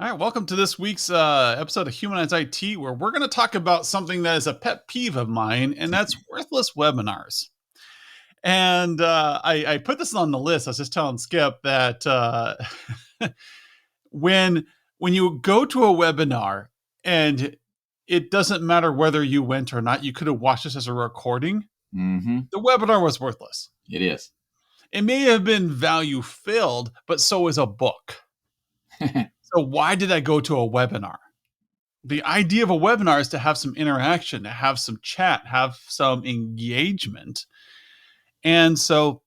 All right, welcome to this week's episode of Humanized IT, where we're going to talk about something that is a pet peeve of mine, and that's worthless webinars. And I put this on the list. I was just telling Skip that when when you go to a webinar and it doesn't matter whether you went or not, you could have watched this as a recording. Mm-hmm. The webinar was worthless. It is. It may have been value filled, but so is a book. So why did I go to a webinar? The idea of a webinar is to have some interaction, to have some chat, have some engagement. And so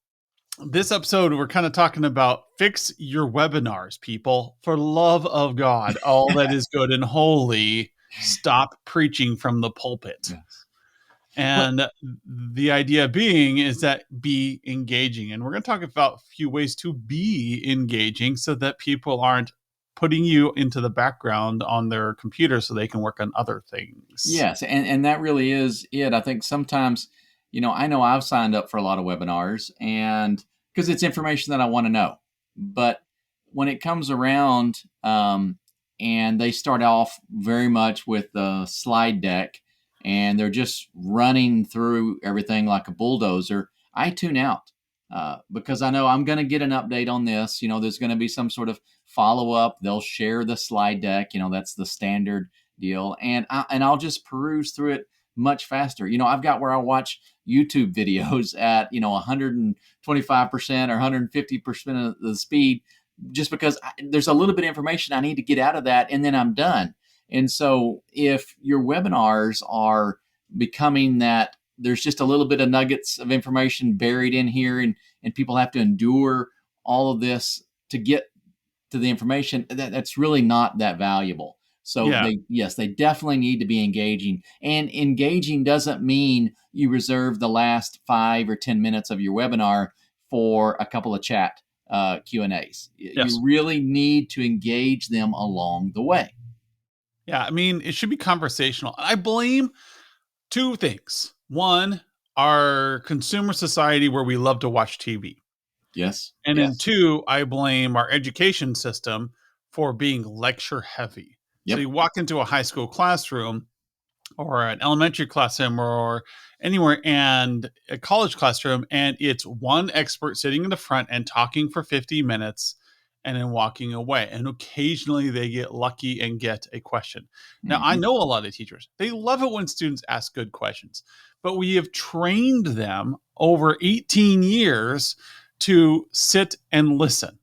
this episode, we're kind of talking about fix your webinars, people. For love of God, all that is good and holy, stop preaching from the pulpit. Yes. And the idea being is that be engaging. And we're going to talk about a few ways to be engaging so that people aren't putting you into the background on their computer so they can work on other things. Yes, and that really is it. I think sometimes, I know I've signed up for a lot of webinars and because it's information that I want to know. But when it comes around and they start off very much with the slide deck and they're just running through everything like a bulldozer, I tune out because I know I'm going to get an update on this. There's going to be some sort of follow up. They'll share the slide deck. That's the standard deal, and I'll just peruse through it much faster. I've got where I watch YouTube videos at 125% or 150% of the speed, just because there's a little bit of information I need to get out of that, and then I'm done. And so, if your webinars are becoming that, there's just a little bit of nuggets of information buried in here, and people have to endure all of this to get to the information that's really not that valuable. So Yeah. they definitely need to be engaging, and engaging doesn't mean you reserve the last 5 or 10 minutes of your webinar for a couple of chat Q&As. Yes. You really need to engage them along the way. Yeah. I mean, it should be conversational. I blame two things. One, our consumer society where we love to watch TV. Yes. And yes. then two, I blame our education system for being lecture heavy. Yep. So you walk into a high school classroom or an elementary classroom or anywhere and a college classroom, and it's one expert sitting in the front and talking for 50 minutes and then walking away. And occasionally they get lucky and get a question. Now, I know a lot of teachers, they love it when students ask good questions, but we have trained them over 18 years to sit and listen.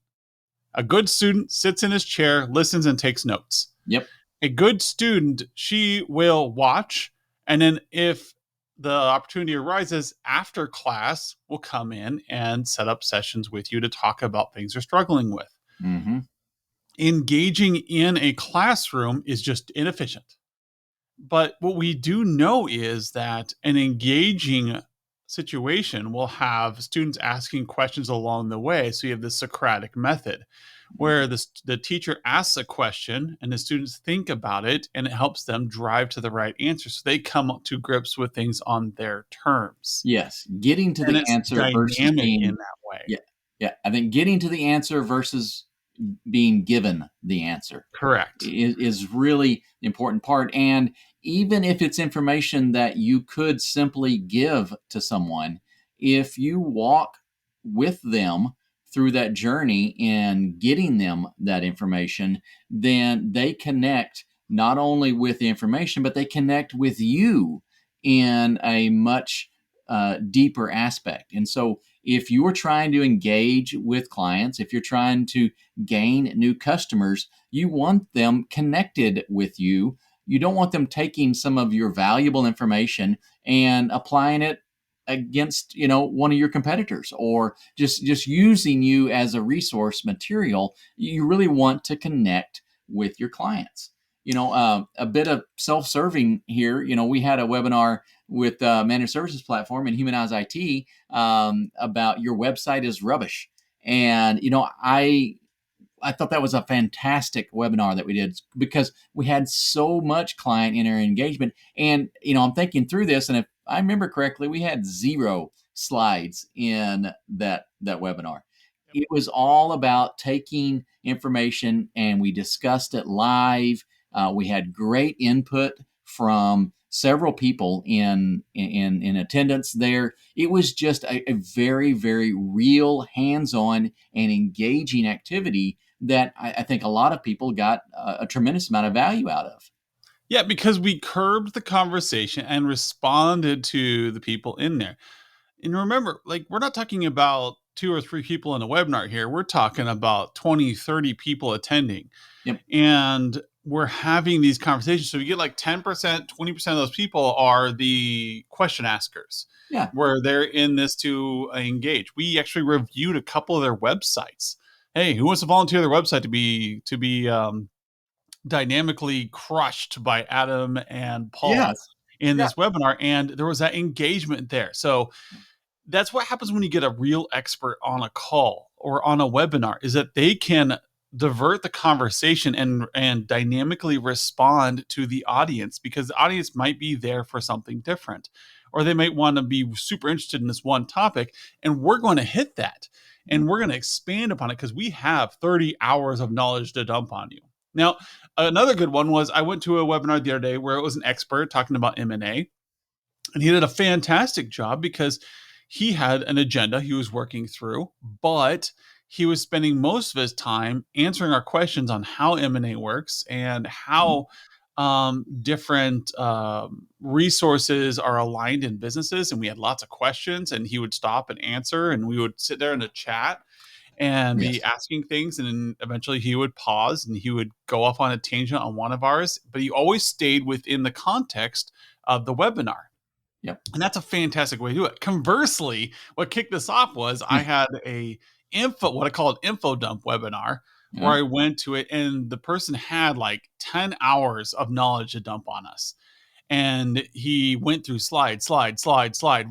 A good student sits in his chair, listens, and takes notes. Yep. A good student, she will watch, and then if the opportunity arises after class, will come in and set up sessions with you to talk about things they're struggling with. Mm-hmm. Engaging in a classroom is just inefficient. But what we do know is that an engaging situation will have students asking questions along the way. So you have the Socratic method where the teacher asks a question and the students think about it and it helps them drive to the right answer. So they come up to grips with things on their terms. Yes. Getting to the answer versus being in that way. Yeah. Yeah. I think getting to the answer versus being given the answer. Correct. Is really the important part. And even if it's information that you could simply give to someone, if you walk with them through that journey in getting them that information, then they connect not only with the information, but they connect with you in a much deeper aspect. And so if you're trying to engage with clients, if you're trying to gain new customers, you want them connected with you. You don't want them taking some of your valuable information and applying it against one of your competitors or just using you as a resource material. You really want to connect with your clients. A bit of self-serving here. We had a webinar with Managed Services Platform and Humanize IT about your website is rubbish. And, I thought that was a fantastic webinar that we did because we had so much client engagement. And, I'm thinking through this, and if I remember correctly, we had 0 slides in that webinar. it was all about taking information and we discussed it live. We had great input from several people in attendance there. It was just a very, very real, hands-on and engaging activity that I think a lot of people got a tremendous amount of value out of. Yeah, because we curbed the conversation and responded to the people in there. And remember, like, we're not talking about two or three people in a webinar here. We're talking about 20, 30 people attending. Yep. And we're having these conversations. So you get like 10%, 20% of those people are the question askers, Yeah. where they're in this to engage. We actually reviewed a couple of their websites. Hey, who wants to volunteer their website to be dynamically crushed by Adam and Paul Yes. in Yeah. this webinar? And there was that engagement there. So that's what happens when you get a real expert on a call or on a webinar, is that they can divert the conversation and dynamically respond to the audience, because the audience might be there for something different, or they might want to be super interested in this one topic, and we're going to hit that and we're going to expand upon it because we have 30 hours of knowledge to dump on you. Now, another good one was, I went to a webinar the other day where it was an expert talking about M&A, and he did a fantastic job because he had an agenda he was working through, but he was spending most of his time answering our questions on how M&A works and how different resources are aligned in businesses. And we had lots of questions, and he would stop and answer, and we would sit there in a chat and be Yes. asking things. And then eventually he would pause and he would go off on a tangent on one of ours, but he always stayed within the context of the webinar. Yep. And that's a fantastic way to do it. Conversely, what kicked this off was I had what I call an info dump webinar, where Yeah. I went to it and the person had like 10 hours of knowledge to dump on us. And he went through slide,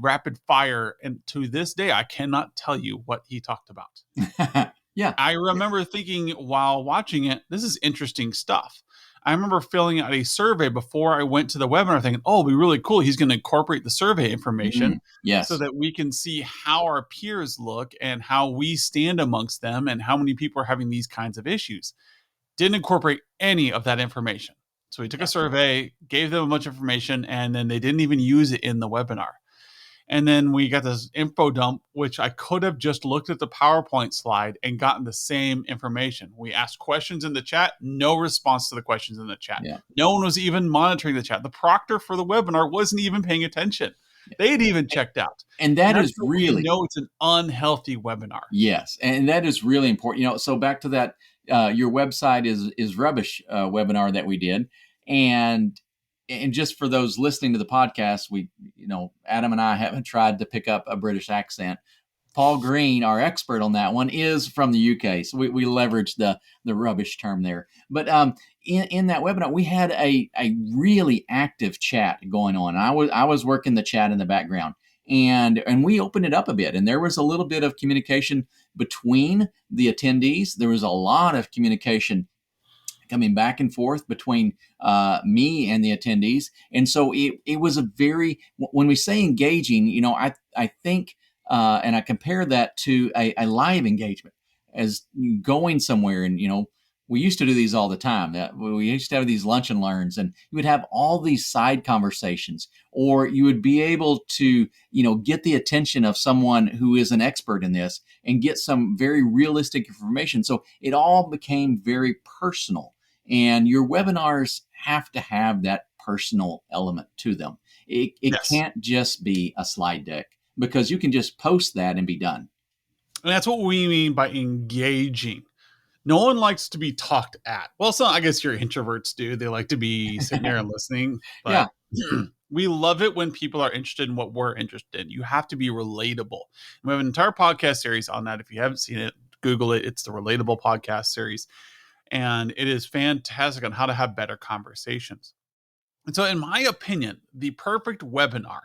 rapid fire. And to this day, I cannot tell you what he talked about. Yeah. I remember thinking while watching it, this is interesting stuff. I remember filling out a survey before I went to the webinar thinking, oh, it'll be really cool. He's going to incorporate the survey information so Yes. that we can see how our peers look and how we stand amongst them and how many people are having these kinds of issues. Didn't incorporate any of that information. So he took a Yeah. survey, gave them a bunch of information, and then they didn't even use it in the webinar. And then we got this info dump, which I could have just looked at the PowerPoint slide and gotten the same information. We asked questions in the chat, no response to the questions in the chat. Yeah. No one was even monitoring the chat. The proctor for the webinar wasn't even paying attention. They had even checked out. And that And that's is how we really, know it's an unhealthy webinar. yes, and that is really important. So back to that, your website is rubbish webinar that we did, and just for those listening to the podcast, Adam and I haven't tried to pick up a British accent. Paul Green, our expert on that one, is from the UK, so we leveraged the rubbish term there. But in that webinar, we had a really active chat going on. I was working the chat in the background, and we opened it up a bit, and there was a little bit of communication between the attendees. There was a lot of communication coming back and forth between me and the attendees. And so it was a very, when we say engaging, I think, and I compare that to a live engagement as going somewhere. And, we used to do these all the time. We used to have these lunch and learns, and you would have all these side conversations, or you would be able to, get the attention of someone who is an expert in this and get some very realistic information. So it all became very personal. And your webinars have to have that personal element to them. It Yes. can't just be a slide deck, because you can just post that and be done. And that's what we mean by engaging. No one likes to be talked at. Well, I guess your introverts do. They like to be sitting there and listening, Yeah. but we love it when people are interested in what we're interested in. You have to be relatable. And we have an entire podcast series on that. If you haven't seen it, Google it. It's the Relatable Podcast series. And it is fantastic on how to have better conversations. And so, in my opinion, the perfect webinar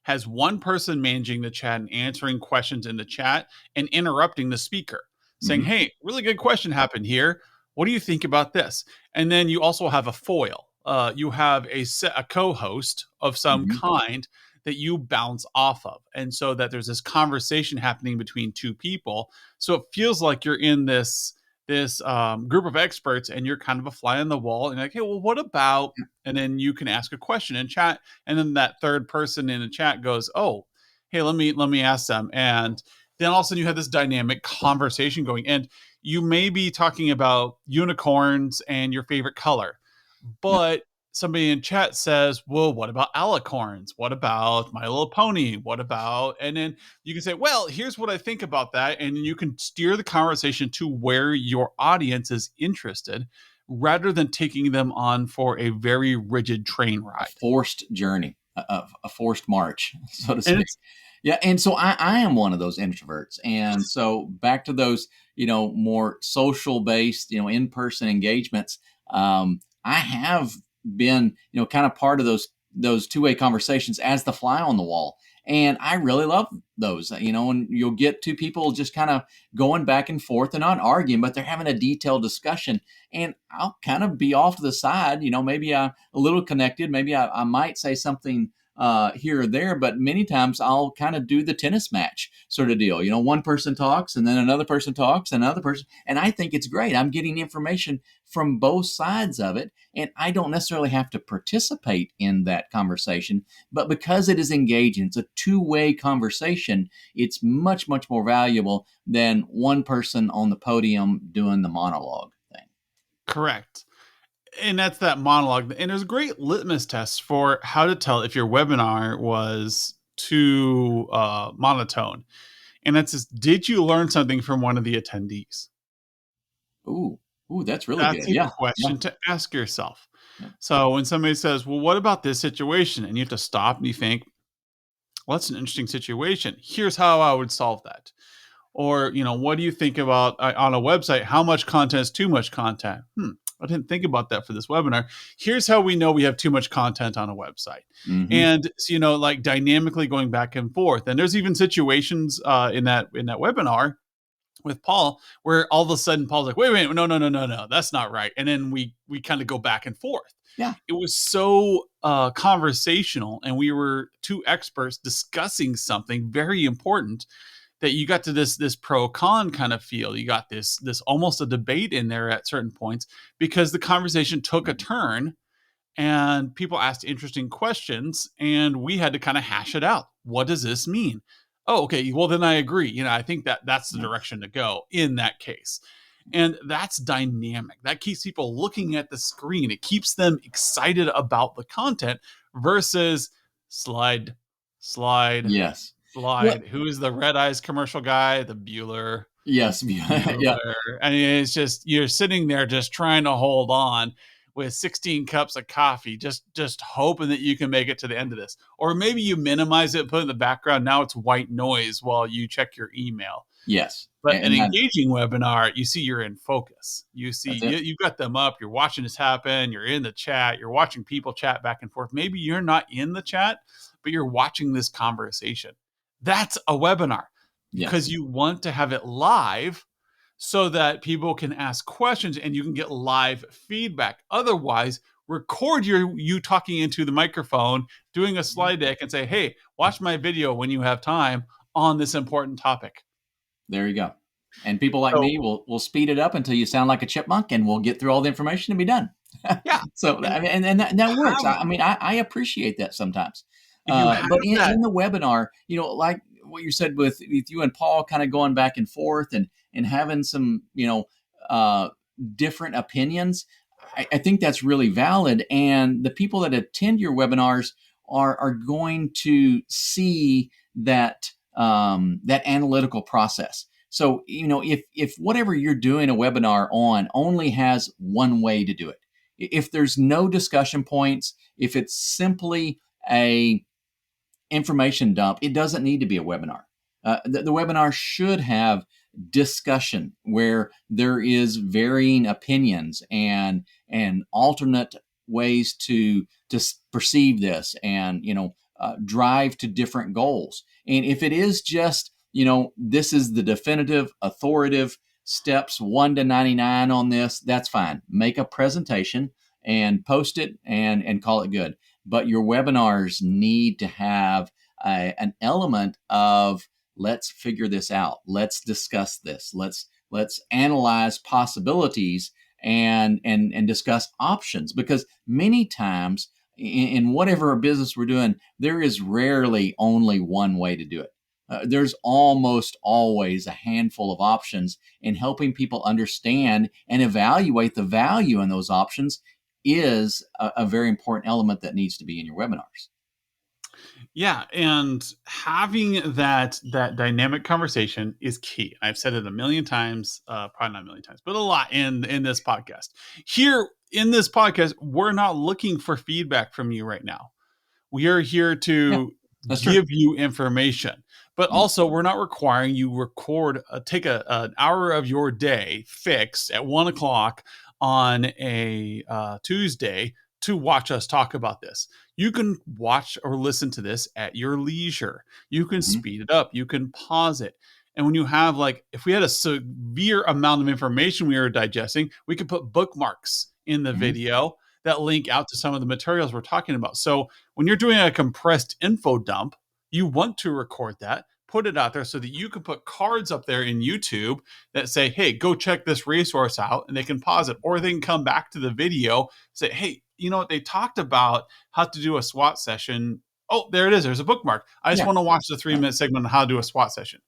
has one person managing the chat and answering questions in the chat and interrupting the speaker, saying, Mhm. hey, really good question happened here. What do you think about this? And then you also have a foil. You have a co host of some Mhm. kind that you bounce off of, and so that there's this conversation happening between two people, so it feels like you're in this group of experts and you're kind of a fly on the wall and like, hey, well, what about, and then you can ask a question in chat, and then that third person in the chat goes, oh, hey, let me ask them, and then all of a sudden you have this dynamic conversation going, and you may be talking about unicorns and your favorite color, Yeah. but somebody in chat says, well, what about alicorns? What about My Little Pony? What about, and then you can say, well, here's what I think about that. And you can steer the conversation to where your audience is interested rather than taking them on for a very rigid train A ride. forced journey, a forced march, so to And speak. it's Yeah, and so I am one of those introverts, and so back to those, more social based, in person engagements. I have been, kind of part of those two-way conversations as the fly on the wall, and I really love those. And you'll get two people just kind of going back and forth. They're not arguing, but they're having a detailed discussion, and I'll kind of be off to the side. Maybe I'm a little connected. Maybe I might say something here or there, but many times I'll kind of do the tennis match sort of deal. One person talks and then another person talks and another person. And I think it's great. I'm getting information from both sides of it. And I don't necessarily have to participate in that conversation, but because it is engaging, it's a two-way conversation, it's much, much more valuable than one person on the podium doing the monologue thing. correct. And that's that monologue. And there's great litmus tests for how to tell if your webinar was too monotone. And that's just, did you learn something from one of the attendees? Ooh, ooh, that's really That's good. a Yeah, yeah, question to ask yourself. yeah. So when somebody says, well, what about this situation? And you have to stop and you think, well, that's an interesting situation. Here's how I would solve that. Or, what do you think about on a website? How much content is too much content? I didn't think about that for this webinar. Here's how we know we have too much content on a website. Hmm. And so, like dynamically going back and forth. And there's even situations in that webinar with Paul, where all of a sudden Paul's like, wait, no, no, no, no, no, that's not right. And then we kind of go back and forth. Yeah. It was so conversational, and we were two experts discussing something very important that you got to this pro con kind of feel. You got this almost a debate in there at certain points because the conversation took a turn and people asked interesting questions and we had to kind of hash it out. What does this mean? Oh, okay. Well, then I agree. I think that's the Yeah. direction to go in that case. And that's dynamic. That keeps people looking at the screen. It keeps them excited about the content versus slide, slide, Yes. Well, slide. Who is the Red Eyes commercial guy? The Bueller. yes. Yeah. Bueller. I mean, it's just you're sitting there just trying to hold on with 16 cups of coffee, just hoping that you can make it to the end of this. Or maybe you minimize it, put it in the background. Now it's white noise while you check your email. Yes. But an And that, engaging webinar, you see you're in focus. You see that's it. you've got them up. You're watching this happen. You're in the chat. You're watching people chat back and forth. Maybe you're not in the chat, but you're watching this conversation. That's a webinar because Yes. you want to have it live so that people can ask questions and you can get live feedback. Otherwise, record you talking into the microphone, doing a slide deck, and say, hey, watch my video when you have time on this important topic. There you go. And people like So, me will speed it up until you sound like a chipmunk, and we'll get through all the information and be done. yeah. So And I mean, and that works. have I appreciate that sometimes. you have But that. in the webinar, like what you said with you and Paul, kind of going back and forth and having some uh, different opinions. I think that's really valid, and the people that attend your webinars are going to see that analytical process. So if whatever you're doing a webinar on only has one way to do it, if there's no discussion points, if it's simply a information dump, it doesn't need to be a webinar. The webinar should have discussion where there is varying opinions and alternate ways to perceive this, and drive to different goals. And if it is just this is the definitive authoritative steps 1 to 99 on this, that's fine. Make a presentation and post it and call it good. but your webinars need to have an element of let's figure this out, let's discuss this, let's analyze possibilities and discuss options, because many times in whatever business we're doing, there is rarely only one way to do it. There's almost always a handful of options, and helping people understand and evaluate the value in those options is a very important element that needs to be in your webinars. Yeah, and having that dynamic conversation is key. I've said it a million times, probably not a million times, but a lot in this podcast. Here in this podcast, we're not looking for feedback from you right now. We are here Yeah, to that's true. give you information, but also we're not requiring you record, take an hour of your day fixed at 1 o'clock on a Tuesday to watch us talk about this. You can watch or listen to this at your leisure. You can Mm-hmm. speed it up. You can pause it. And when you have, like, if we had a severe amount of information we were digesting, we could put bookmarks in the Mm-hmm. video that link out to some of the materials we're talking about. So when you're doing a compressed info dump, you want to record that, put it out there so that you can put cards up there in YouTube that say, hey, go check this resource out, and they can pause it, or they can come back to the video, say, hey, you know what, they talked about how to do a SWAT session. Oh, there it is. There's a bookmark. I just Yeah. want to watch the 3 minute segment on how to do a SWAT session.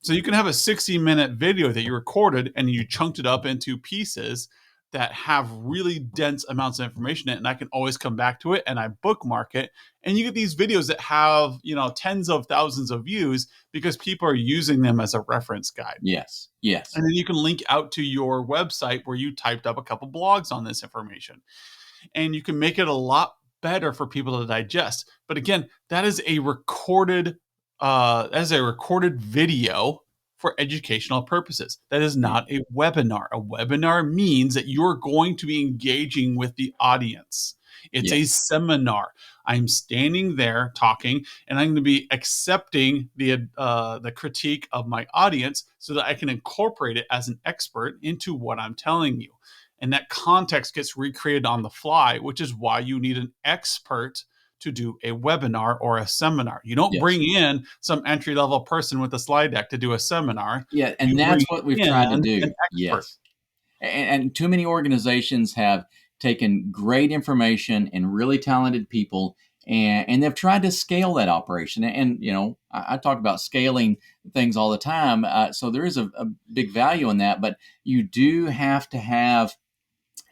So you can have a 60-minute video that you recorded and you chunked it up into pieces that have really dense amounts of information in it, and I can always come back to it and I bookmark it. And you get these videos that have, tens of thousands of views because people are using them as a reference guide. Yes. Yes. And then you can link out to your website where you typed up a couple blogs on this information. And you can make it a lot better for people to digest. But again, that is a recorded video for educational purposes. That is Yeah. not a webinar. A webinar means that you're going to be engaging with the audience. It's a Yes. seminar. I'm standing there talking, and I'm going to be accepting the critique of my audience so that I can incorporate it as an expert into what I'm telling you. And that context gets recreated on the fly, which is why you need an expert to do a webinar or a seminar. You don't Yes. bring in some entry level person with a slide deck to do a seminar. Yeah. You And bring that's what we've in tried to an do. expert. Yes. And too many organizations have taken great information and really talented people, and they've tried to scale that operation. And I talk about scaling things all the time. So there is a big value in that, but you do have to have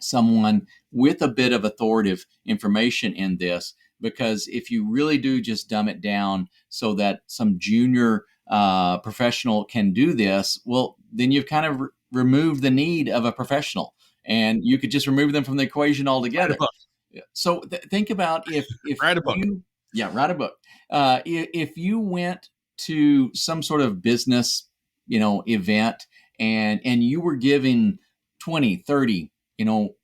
someone with a bit of authoritative information in this, because if you really do just dumb it down so that some junior professional can do this, well, then you've kind of removed the need of a professional, and you could just remove them from the equation Write a altogether. book. So think about if Write a book. you, yeah, write a book. If you went to some sort of business event, and you were giving 20, 30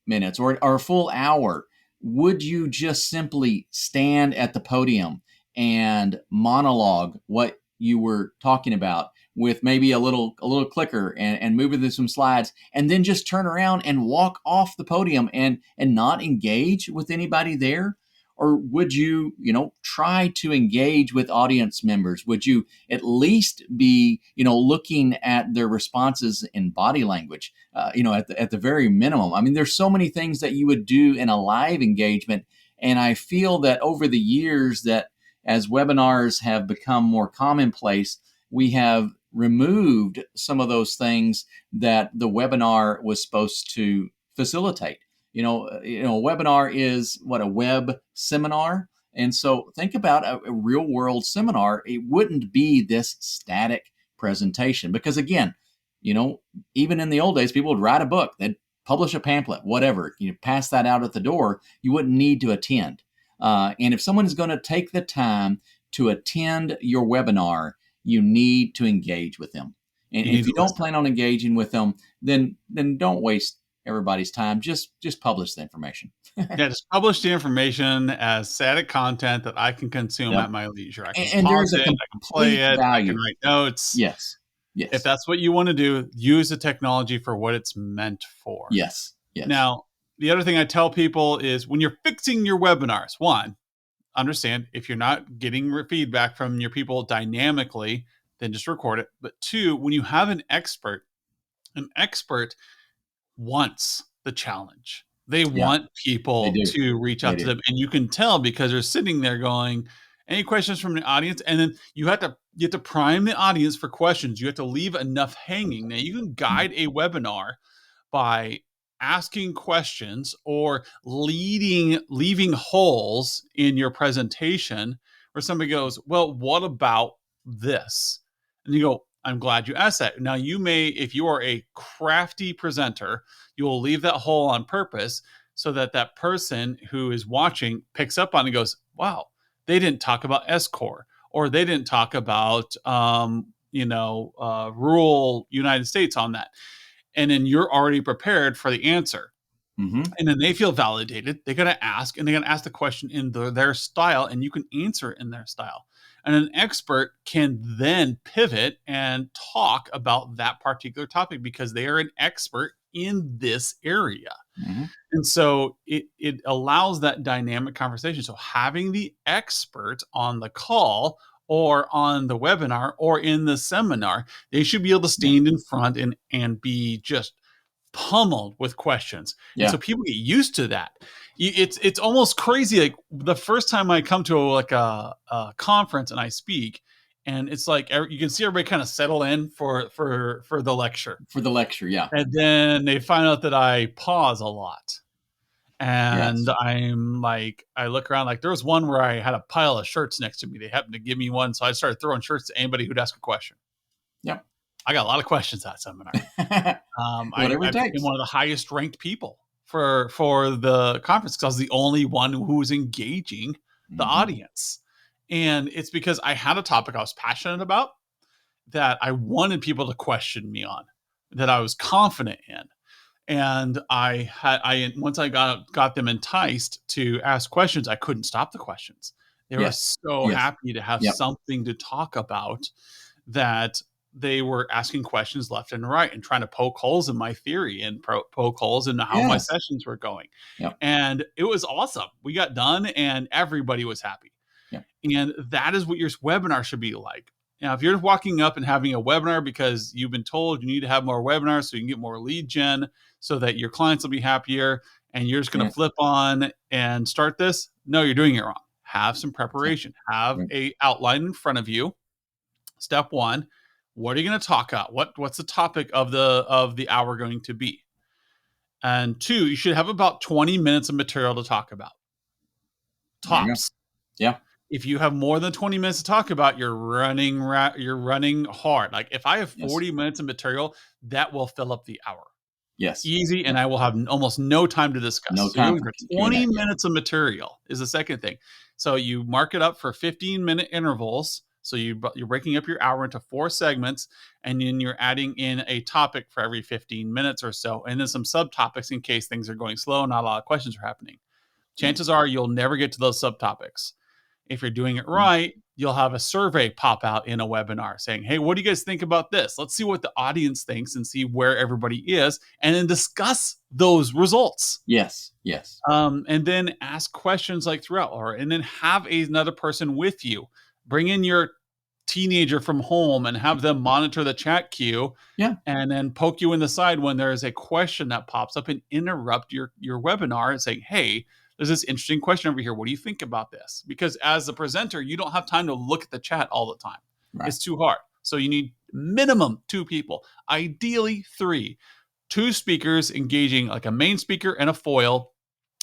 minutes or a full hour, would you just simply stand at the podium and monologue what you were talking about with maybe a little clicker and moving through some slides, and then just turn around and walk off the podium and not engage with anybody there? Or would you try to engage with audience members? Would you at least be looking at their responses in body language, at the very minimum? I mean, there's so many things that you would do in a live engagement, and I feel that over the years, that as webinars have become more commonplace, we have removed some of those things that the webinar was supposed to facilitate. A webinar is what, a web seminar. And so think about a real world seminar. It wouldn't be this static presentation, because again, even in the old days, people would write a book, they'd publish a pamphlet, whatever, pass that out at the door. You wouldn't need to attend. And if someone is going to take the time to attend your webinar, you need to engage with them. And You if need you to don't listen. plan on engaging with them, then don't waste everybody's time. Just publish the information. Yeah, just publish the information as static content that I can consume Yep. at my leisure. I can And pause there's a it, I can play complete it, I can value. write notes. Yes. If Yes. that's what you want to do, use the technology for what it's meant for. Yes. Yes. Now, the other thing I tell people is when you're fixing your webinars, one, understand if you're not getting feedback from your people dynamically, then just record it. But two, when you have an expert wants the challenge. They Yeah, want they people do. to reach They out to do. them, and you can tell because they're sitting there going, "Any questions from the audience?" And then you have to prime the audience for questions. You have to leave enough hanging. Now you can Mhm. guide a webinar by asking questions or leaving holes in your presentation where somebody goes, "Well, what about this?" And you go, "I'm glad you asked that." Now you may, if you are a crafty presenter, you will leave that hole on purpose so that that person who is watching picks up on it and goes, "Wow, they didn't talk about S core, or they didn't talk about rural United States on that." And then you're already prepared for the answer. Mhm. And then they feel validated. They're going to ask, and they're going to ask the question in their style, and you can answer it in their style. And an expert can then pivot and talk about that particular topic because they are an expert in this area. Mhm. And so it allows that dynamic conversation. So having the expert on the call or on the webinar or in the seminar, they should be able to Yeah. stand in front and be just pummeled with questions. And so Yeah. people get used to that. It's almost crazy. Like the first time I come to a conference and I speak, and it's like you can see everybody kind of settle in for the lecture, For the lecture, yeah. and then they find out that I pause a lot. And Yes. I'm like, I look around, like there was one where I had a pile of shirts next to me. They happened to give me one. So I started throwing shirts to anybody who'd ask a question. Yep. I got a lot of questions that seminar. Whatever I it became takes. one of the highest ranked people for the conference because I was the only one who was engaging the Mhm. audience. And it's because I had a topic I was passionate about that I wanted people to question me on, that I was confident in. And I once I got them enticed to ask questions, I couldn't stop the questions. They were Yes. so Yes. happy to have Yep. something to talk about that they were asking questions left and right and trying to poke holes in my theory and poke holes in how my Yes. sessions were going. Yep. And it was awesome. We got done and everybody was happy. Yep. And that is what your webinar should be like. Now, if you're walking up and having a webinar because you've been told you need to have more webinars so you can get more lead gen so that your clients will be happier, and you're just going to Yeah. flip on and start this, no, you're doing it wrong. Have some Yeah. preparation. Have Right. a outline in front of you. Step one, what are you going to talk about? What's the topic of the hour going to be? And two, you should have about 20 minutes of material to talk about. There you go. Tops. Yeah. If you have more than 20 minutes to talk about, you're running hard. Like if I have Yes. 40 minutes of material, that will fill up the hour. Yes. Easy, and Yep. I will have almost no time to discuss. No So you're time looking for for Q&A. 20 Yeah. minutes of material is the second thing. So you mark it up for 15-minute intervals. So you're breaking up your hour into 4 segments, and then you're adding in a topic for every 15 minutes or so, and then some subtopics in case things are going slow, not a lot of questions are happening. Yes. Chances are you'll never get to those subtopics. If you're doing it Mhm. right, you'll have a survey pop out in a webinar saying, "Hey, what do you guys think about this? Let's see what the audience thinks and see where everybody is, and then discuss those results." Yes. Yes. And then ask questions like throughout, and then have another person with you. Bring in your teenager from home and have them monitor the chat queue, Yeah. and then poke you in the side when there is a question that pops up and interrupt your webinar and say, "Hey, there's this interesting question over here. What do you think about this?" Because as a presenter, you don't have time to look at the chat all the time. Right. It's too hard. So you need minimum 2 people, ideally 3. 2 speakers engaging, like a main speaker and a foil,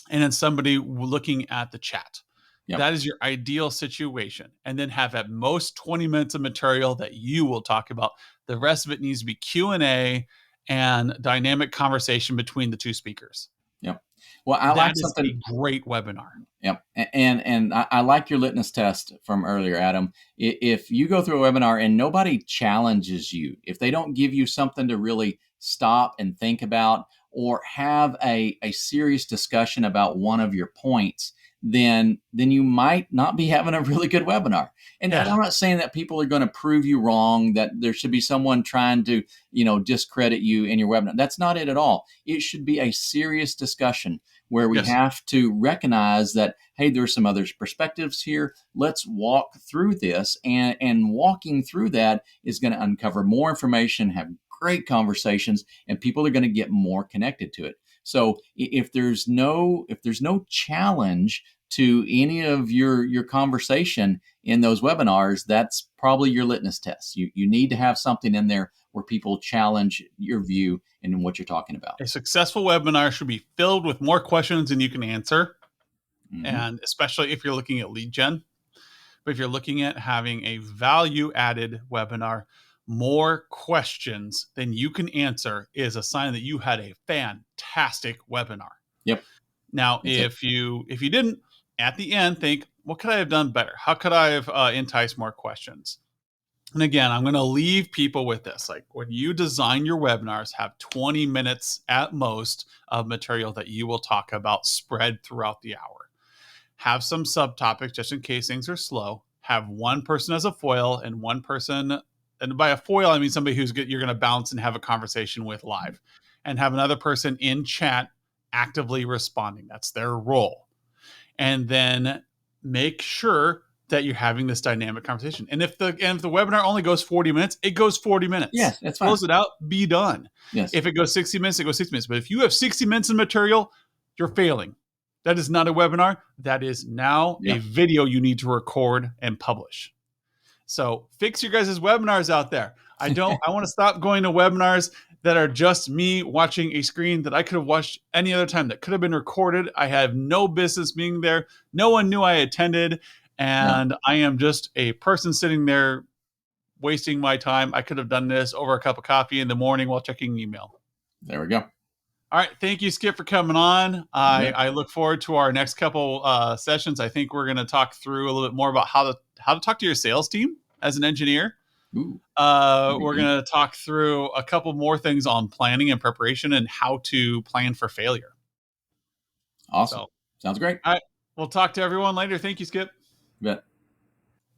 and then somebody looking at the chat. Yep. That is your ideal situation. And then have at most 20 minutes of material that you will talk about. The rest of it needs to be Q&A and dynamic conversation between the 2 speakers. Yep. Well, I That like is a something. great webinar. Yep. And I like your litmus test from earlier, Adam. If you go through a webinar and nobody challenges you, if they don't give you something to really stop and think about or have a serious discussion about one of your points, then you might not be having a really good webinar. And Yeah. I'm not saying that people are going to prove you wrong, that there should be someone trying to, discredit you in your webinar. That's not it at all. It should be a serious discussion where we Yes. have to recognize that, hey, there's some other perspectives here. Let's walk through this. And walking through that is going to uncover more information, have great conversations, and people are going to get more connected to it. So if there's no challenge to any of your conversation in those webinars, that's probably your litmus test. You need to have something in there where people challenge your view and what you're talking about. A successful webinar should be filled with more questions than you can answer. Hmm. And especially if you're looking at lead gen. But if you're looking at having a value added webinar, more questions than you can answer is a sign that you had a fantastic webinar. Yep, Now, that's it. if you didn't, at the end, think, what could I have done better? How could I have enticed more questions? And again, I'm going to leave people with this. Like when you design your webinars, have 20 minutes at most of material that you will talk about spread throughout the hour. Have some subtopics just in case things are slow. Have one person as a foil and one person, and by a foil, I mean somebody who's good, you're going to bounce and have a conversation with live, and have another person in chat actively responding. That's their role. And then make sure that you're having this dynamic conversation. And if the webinar only goes 40 minutes, it goes 40 minutes. Yes, that's fine. Close it out, be done. Yes. If it goes 60 minutes, it goes 60 minutes. But if you have 60 minutes of material, you're failing. That is not a webinar. That is now a Yeah. video you need to record and publish. So fix your guys' webinars out there. I want to stop going to webinars that are just me watching a screen that I could have watched any other time, that could have been recorded. I have no business being there. No one knew I attended. Yeah. And I am just a person sitting there wasting my time. I could have done this over a cup of coffee in the morning while checking email. There we go. All right. Thank you, Skip, for coming on. You bet. I look forward to our next couple sessions. I think we're going to talk through a little bit more about how to talk to your sales team as an engineer. Ooh, very We're good. going to talk through a couple more things on planning and preparation and how to plan for failure. Awesome. So, Sounds great. all right. We'll talk to everyone later. Thank you, Skip. You bet.